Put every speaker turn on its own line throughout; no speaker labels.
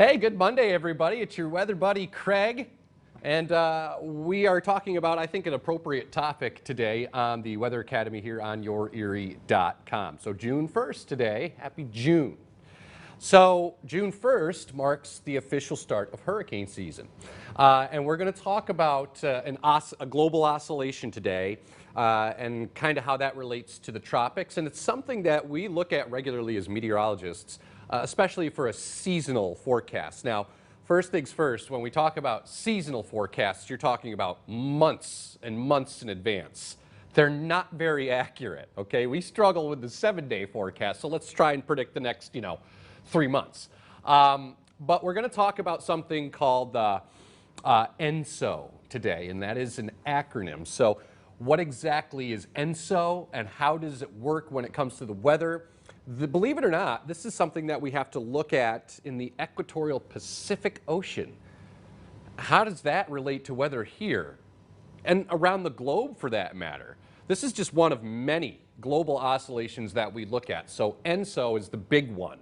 Hey, good Monday, everybody. It's your weather buddy, Craig. And we are talking about, I think, an appropriate topic today on the Weather Academy here on yourerie.com. So June 1st today, happy June. So June 1st marks the official start of hurricane season. And we're going to talk about a global oscillation today and kind of how that relates to the tropics. And it's something that we look at regularly as meteorologists, especially for a seasonal forecast. Now, first things first, when we talk about seasonal forecasts, you're talking about months and months in advance. They're not very accurate, okay? We struggle with the 7-day forecast, so let's try and predict the next, 3 months. But we're going to talk about something called ENSO today, and that is an acronym. So what exactly is ENSO and how does it work when it comes to the weather? Believe it or not, this is something that we have to look at in the equatorial Pacific Ocean. How does that relate to weather here and around the globe for that matter? This is just one of many global oscillations that we look at. So ENSO is the big one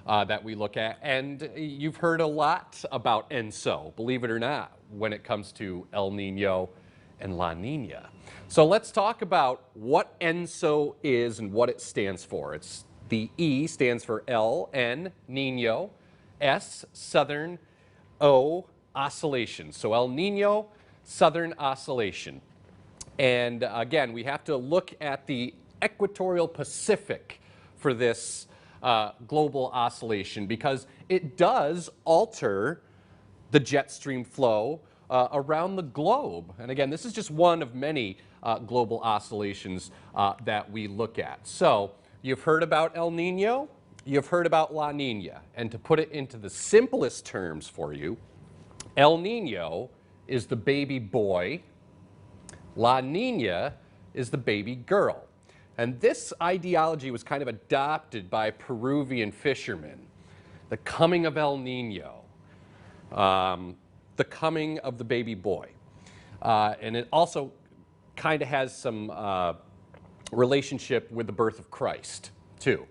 that we look at, and you've heard a lot about ENSO, believe it or not, when it comes to El Nino and La Nina. So let's talk about what ENSO is and what it stands for. The E stands for El Nino, S Southern, O oscillation. So El Nino, Southern oscillation. And again, we have to look at the equatorial Pacific for this global oscillation because it does alter the jet stream flow around the globe. And again, this is just one of many global oscillations that we look at. So you've heard about El Nino, you've heard about La Nina. And to put it into the simplest terms for you, El Nino is the baby boy, La Nina is the baby girl. And this ideology was kind of adopted by Peruvian fishermen. The coming of El Nino, the coming of the baby boy. And it also kind of has some relationship with the birth of Christ, too.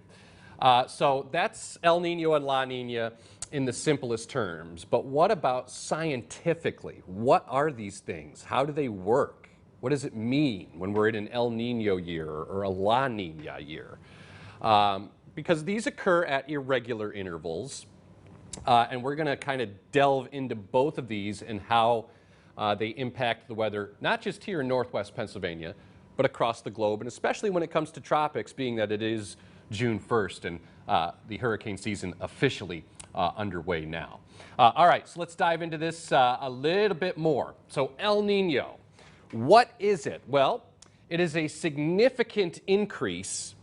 So that's El Nino and La Nina in the simplest terms. But what about scientifically? What are these things? How do they work? What does it mean when we're in an El Nino year or a La Nina year? Because these occur at irregular intervals. And we're going to kind of delve into both of these and how they impact the weather, not just here in Northwest Pennsylvania, but across the globe, and especially when it comes to tropics, being that it is June 1st and the hurricane season officially underway now. All right, so let's dive into this a little bit more. So El Nino, what is it? Well, it is a significant increase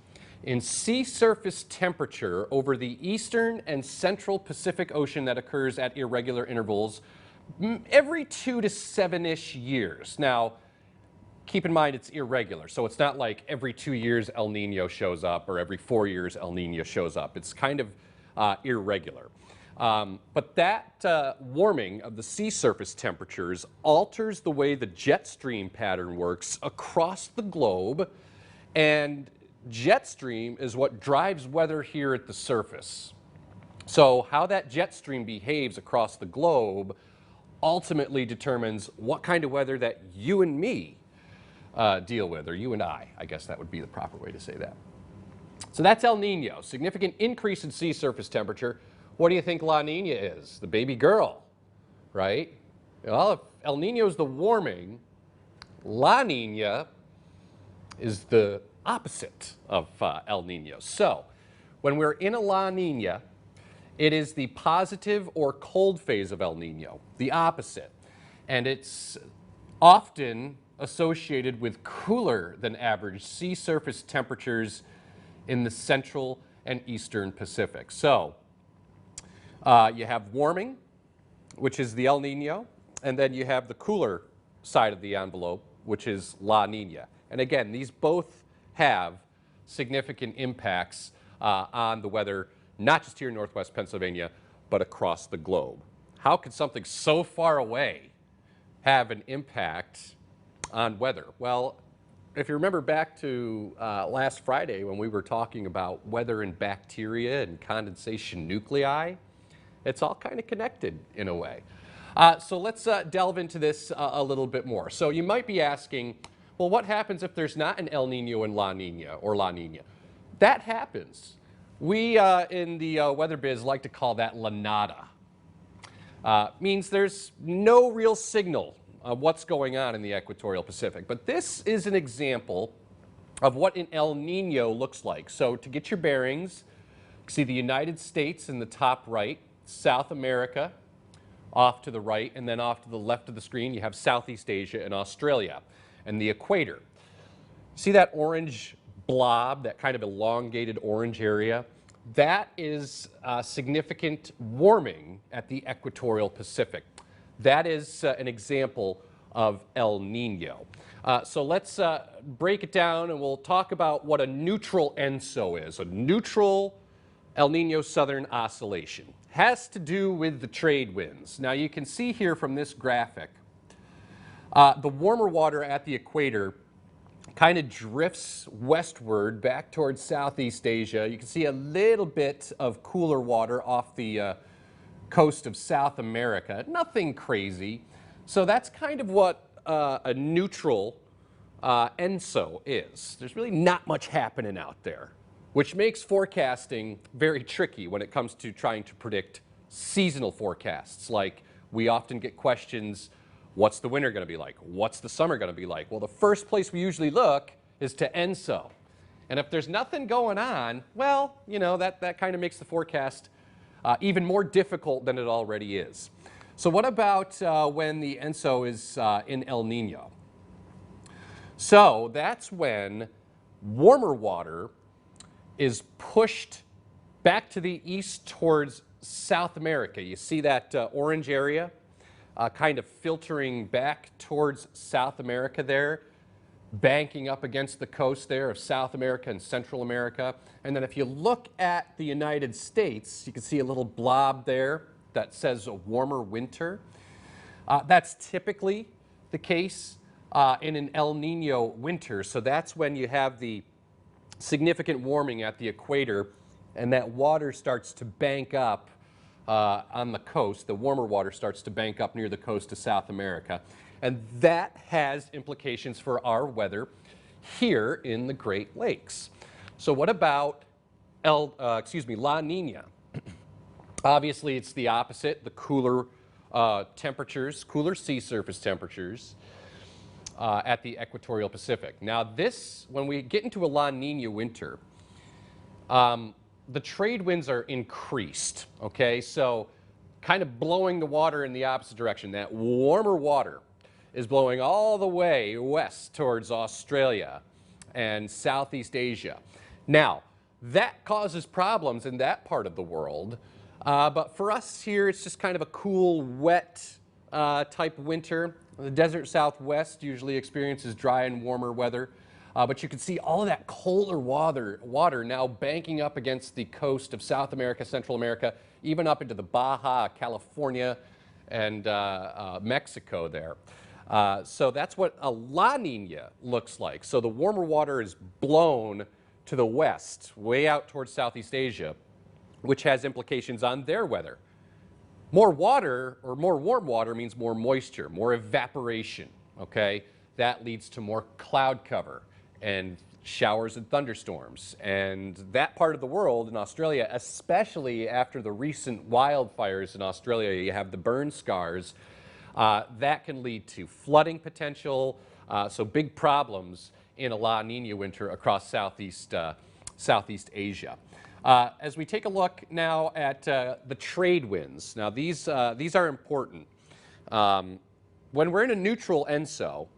in sea surface temperature over the eastern and central Pacific Ocean that occurs at irregular intervals every 2 to 7-ish years. Now, keep in mind it's irregular, so it's not like every 2 years El Nino shows up or every 4 years El Nino shows up. It's kind of irregular. But that warming of the sea surface temperatures alters the way the jet stream pattern works across the globe, and jet stream is what drives weather here at the surface. So how that jet stream behaves across the globe ultimately determines what kind of weather that you and me deal with, or you and I guess that would be the proper way to say that. So that's El Nino, significant increase in sea surface temperature. What do you think La Nina is? The baby girl, right? Well, if El Nino is the warming, La Nina is the opposite of El Nino. So when we're in a La Nina, it is the positive or cold phase of El Nino, the opposite. And it's often associated with cooler than average sea surface temperatures in the central and eastern Pacific. So you have warming, which is the El Nino, and then you have the cooler side of the envelope, which is La Nina. And again, these both have significant impacts on the weather, not just here in Northwest Pennsylvania, but across the globe. How could something so far away have an impact on weather? Well, if you remember back to last Friday when we were talking about weather and bacteria and condensation nuclei, It's all kind of connected in a way. So let's delve into this a little bit more. So you might be asking, well, what happens if there's not an El Nino and La Nina or La Nina? That happens. We in the weather biz like to call that La Nada. Means there's no real signal of what's going on in the equatorial Pacific. But this is an example of what an El Nino looks like. So to get your bearings, see the United States in the top right, South America off to the right, and then off to the left of the screen you have Southeast Asia and Australia and the equator. See that orange blob, that kind of elongated orange area? That is significant warming at the equatorial Pacific. That is an example of El Nino. So let's break it down and we'll talk about what a neutral ENSO is. A neutral El Nino Southern Oscillation has to do with the trade winds. Now you can see here from this graphic, the warmer water at the equator kind of drifts westward back towards Southeast Asia. You can see a little bit of cooler water off the coast of South America. Nothing crazy. So that's kind of what a neutral ENSO is. There's really not much happening out there, which makes forecasting very tricky when it comes to trying to predict seasonal forecasts. Like, we often get questions, what's the winter going to be like? What's the summer going to be like? Well, the first place we usually look is to ENSO. And if there's nothing going on, well, you know, that kind of makes the forecast even more difficult than it already is. So what about when the ENSO is in El Nino? So that's when warmer water is pushed back to the east towards South America. You see that orange area kind of filtering back towards South America there, banking up against the coast there of South America and Central America. And then if you look at the United States, you can see a little blob there that says a warmer winter. That's typically the case in an El Nino winter. So that's when you have the significant warming at the equator and that water starts to bank up on the coast. The warmer water starts to bank up near the coast of South America. And that has implications for our weather here in the Great Lakes. So what about La Nina? Obviously, it's the opposite, the cooler temperatures, cooler sea surface temperatures at the equatorial Pacific. Now this, when we get into a La Nina winter, the trade winds are increased, okay? So kind of blowing the water in the opposite direction. That warmer water is blowing all the way west towards Australia and Southeast Asia. Now, that causes problems in that part of the world, but for us here, it's just kind of a cool, wet type winter. The desert Southwest usually experiences dry and warmer weather. But you can see all of that colder water now banking up against the coast of South America, Central America, even up into the Baja, California, and Mexico there. So that's what a La Nina looks like. So the warmer water is blown to the west, way out towards Southeast Asia, which has implications on their weather. More water, or more warm water, means more moisture, more evaporation, okay? That leads to more cloud cover and showers and thunderstorms. And that part of the world in Australia, especially after the recent wildfires in Australia, you have the burn scars, that can lead to flooding potential, so big problems in a La Nina winter across Southeast Asia. As we take a look now at the trade winds, now these are important. When we're in a neutral ENSO,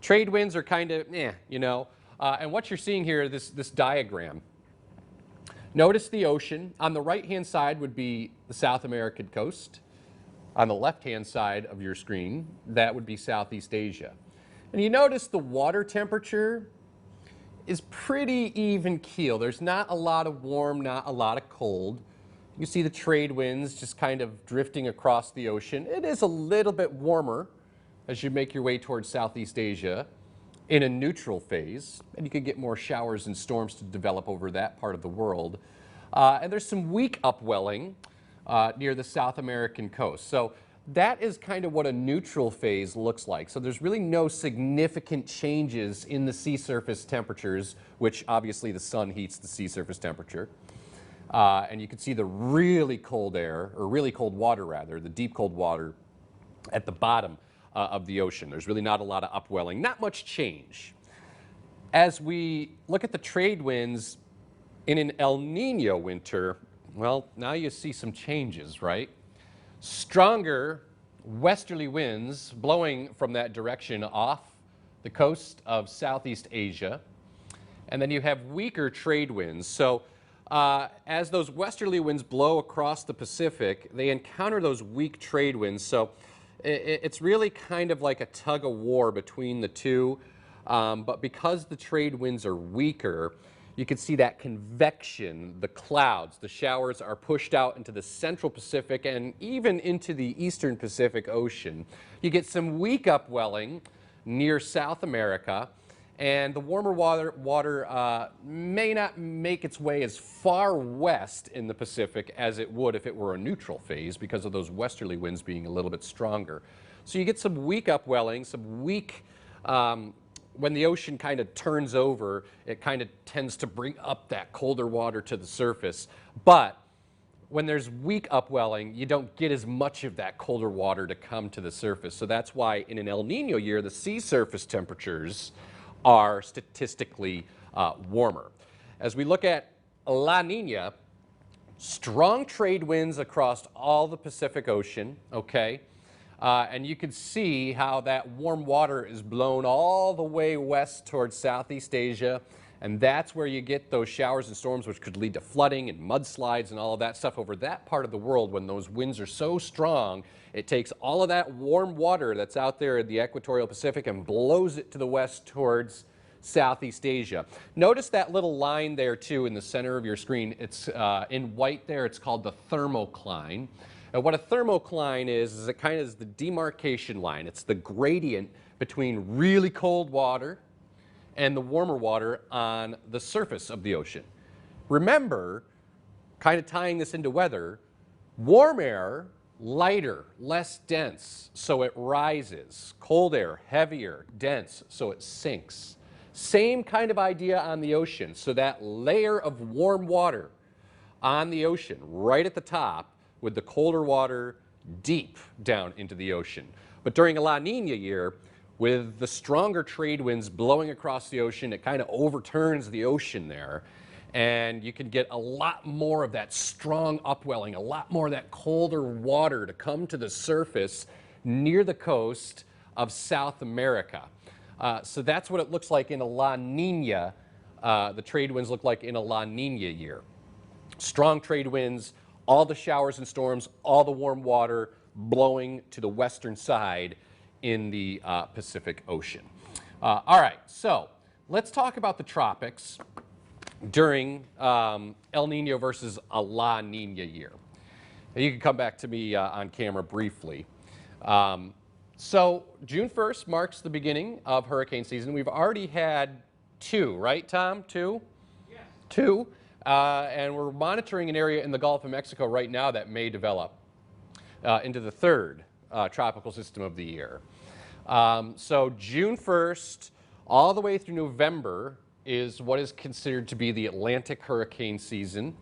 trade winds are kind of, you know, and what you're seeing here, this diagram. Notice the ocean. On the right-hand side would be the South American coast. On the left-hand side of your screen, that would be Southeast Asia. And you notice the water temperature is pretty even keel. There's not a lot of warm, not a lot of cold. You see the trade winds just kind of drifting across the ocean. It is a little bit warmer as you make your way towards Southeast Asia in a neutral phase, and you can get more showers and storms to develop over that part of the world. And there's some weak upwelling near the South American coast. So that is kind of what a neutral phase looks like. So there's really no significant changes in the sea surface temperatures, which obviously the sun heats the sea surface temperature. And you can see the really cold air, or really cold water rather, the deep cold water at the bottom of the ocean. There's really not a lot of upwelling, not much change. As we look at the trade winds in an El Nino winter, well, now you see some changes, right? Stronger westerly winds blowing from that direction off the coast of Southeast Asia. And then you have weaker trade winds. So as those westerly winds blow across the Pacific, they encounter those weak trade winds. So it's really kind of like a tug of war between the two. But because the trade winds are weaker, you can see that convection, the clouds, the showers are pushed out into the central Pacific and even into the eastern Pacific Ocean. You get some weak upwelling near South America, and the warmer water may not make its way as far west in the Pacific as it would if it were a neutral phase because of those westerly winds being a little bit stronger. So you get some weak upwelling, some weak when the ocean kind of turns over, it kind of tends to bring up that colder water to the surface. But when there's weak upwelling, you don't get as much of that colder water to come to the surface. So that's why in an El Nino year, the sea surface temperatures are statistically warmer. As we look at La Nina, strong trade winds across all the Pacific Ocean, okay? And you can see how that warm water is blown all the way west towards Southeast Asia, and that's where you get those showers and storms which could lead to flooding and mudslides and all of that stuff over that part of the world. When those winds are so strong, it takes all of that warm water that's out there in the equatorial Pacific and blows it to the west towards Southeast Asia. Notice that little line there too in the center of your screen. It's in white there. It's called the thermocline. And what a thermocline is it kind of is the demarcation line. It's the gradient between really cold water and the warmer water on the surface of the ocean. Remember, kind of tying this into weather, warm air, lighter, less dense, so it rises. Cold air, heavier, dense, so it sinks. Same kind of idea on the ocean. So that layer of warm water on the ocean, right at the top, with the colder water deep down into the ocean. But during a La Nina year, with the stronger trade winds blowing across the ocean, it kind of overturns the ocean there. And you can get a lot more of that strong upwelling, a lot more of that colder water to come to the surface near the coast of South America. So that's what it looks like in a La Nina. The trade winds look like in a La Nina year. Strong trade winds, all the showers and storms, all the warm water blowing to the western side in the Pacific Ocean. All right, so let's talk about the tropics during El Nino versus a La Nina year. And you can come back to me on camera briefly. So June 1st marks the beginning of hurricane season. We've already had two, right, Tom? Two? Yes. Two. And we're monitoring an area in the Gulf of Mexico right now that may develop into the third tropical system of the year. So June 1st all the way through November is what is considered to be the Atlantic hurricane season.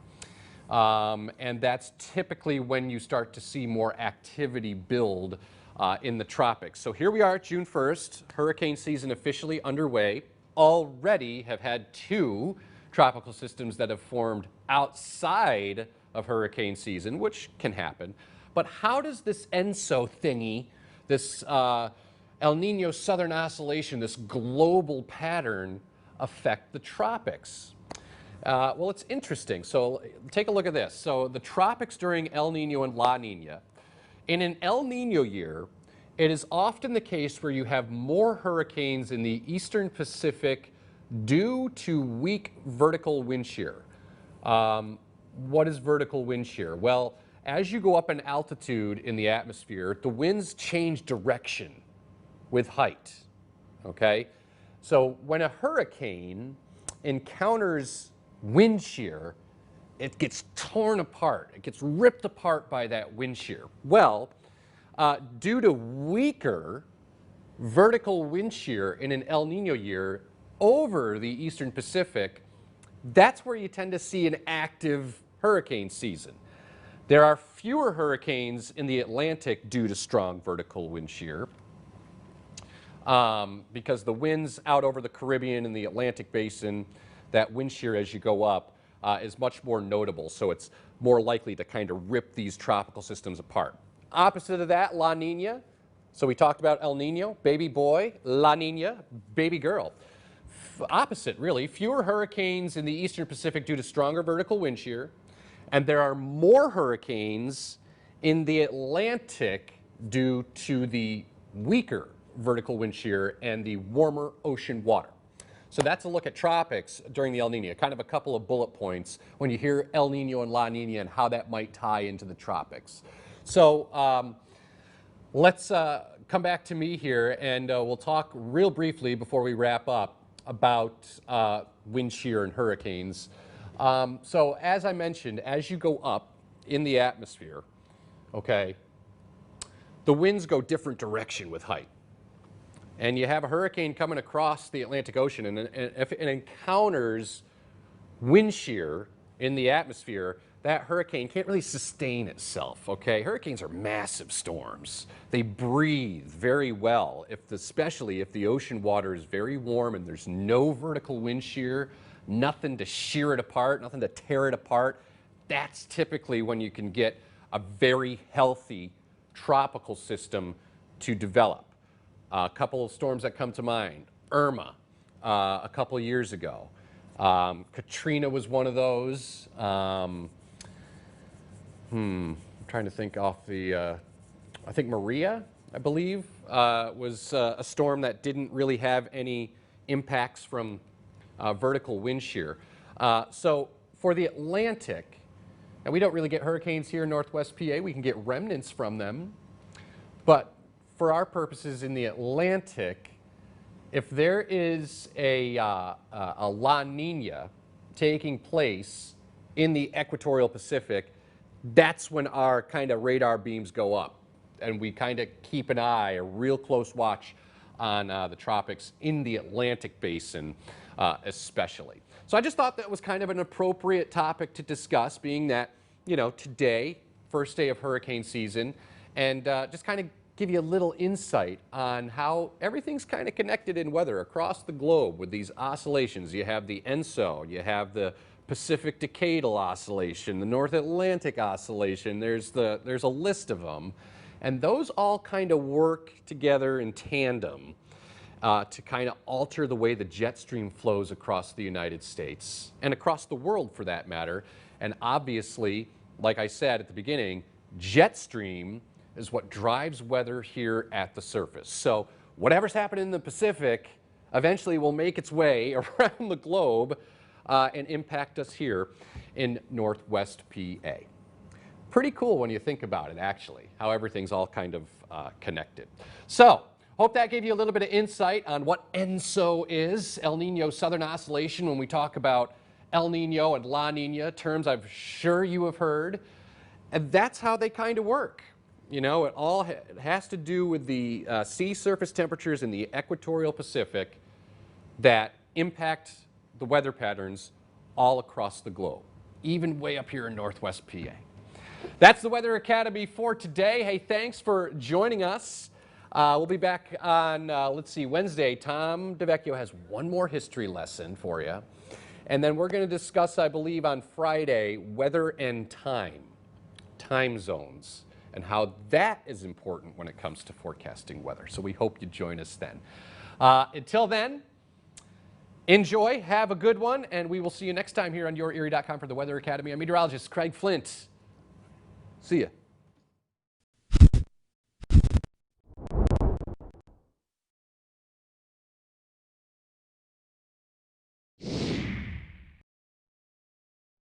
And that's typically when you start to see more activity build in the tropics. So here we are, June 1st, hurricane season officially underway. Already have had two tropical systems that have formed outside of hurricane season, which can happen. But how does this ENSO thingy, this El Nino Southern Oscillation, this global pattern affect the tropics? Well, it's interesting. So take a look at this. So the tropics during El Nino and La Nina. In an El Nino year, it is often the case where you have more hurricanes in the eastern Pacific due to weak vertical wind shear. What is vertical wind shear? Well, as you go up in altitude in the atmosphere, the winds change direction with height, okay? So when a hurricane encounters wind shear, it gets torn apart. It gets ripped apart by that wind shear. Well, due to weaker vertical wind shear in an El Nino year over the eastern Pacific, that's where you tend to see an active hurricane season. There are fewer hurricanes in the Atlantic due to strong vertical wind shear because the winds out over the Caribbean and the Atlantic basin, that wind shear as you go up is much more notable, so it's more likely to kind of rip these tropical systems apart. Opposite of that, La Nina. So we talked about El Nino, baby boy, La Nina, baby girl. Opposite, really, fewer hurricanes in the eastern Pacific due to stronger vertical wind shear, and there are more hurricanes in the Atlantic due to the weaker vertical wind shear and the warmer ocean water. So that's a look at tropics during the El Nino, kind of a couple of bullet points when you hear El Nino and La Nina and how that might tie into the tropics. So let's come back to me here, and we'll talk real briefly before we wrap up about wind shear and hurricanes. So as I mentioned, as you go up in the atmosphere, okay, the winds go different direction with height. And you have a hurricane coming across the Atlantic Ocean, and if it encounters wind shear in the atmosphere, that hurricane can't really sustain itself, okay? Hurricanes are massive storms. They breathe very well, especially if the ocean water is very warm and there's no vertical wind shear, nothing to shear it apart, nothing to tear it apart. That's typically when you can get a very healthy tropical system to develop. A couple of storms that come to mind, Irma a couple of years ago. Katrina was one of those. I'm trying to think off the, I think Maria, I believe, was a storm that didn't really have any impacts from vertical wind shear. So for the Atlantic, and we don't really get hurricanes here in Northwest PA, we can get remnants from them, but for our purposes in the Atlantic, if there is a La Nina taking place in the equatorial Pacific, that's when our kind of radar beams go up, and we kind of keep an eye, a real close watch on the tropics in the Atlantic basin especially. So I just thought that was kind of an appropriate topic to discuss, being that, you know, today, first day of hurricane season, and just kind of give you a little insight on how everything's kind of connected in weather across the globe with these oscillations. You have the ENSO, you have the Pacific Decadal Oscillation, the North Atlantic Oscillation, there's a list of them, and those all kind of work together in tandem to kind of alter the way the jet stream flows across the United States and across the world for that matter. And obviously, like I said at the beginning, jet stream is what drives weather here at the surface. So whatever's happening in the Pacific eventually will make its way around the globe and impact us here in Northwest PA. Pretty cool when you think about it, actually, how everything's all kind of connected. So hope that gave you a little bit of insight on what ENSO is, El Nino Southern Oscillation, when we talk about El Nino and La Nina, terms I'm sure you have heard. And that's how they kind of work. You know, it has to do with the sea surface temperatures in the equatorial Pacific that impact the weather patterns all across the globe, even way up here in Northwest PA. That's the Weather Academy for today. Hey, thanks for joining us. We'll be back on, let's see, Wednesday. Tom DeVecchio has one more history lesson for you. And then we're going to discuss, I believe, on Friday, weather and time zones, and how that is important when it comes to forecasting weather. So we hope you join us then. Until then, enjoy, have a good one, and we will see you next time here on YourErie.com for the Weather Academy. I'm meteorologist Craig Flint. See ya.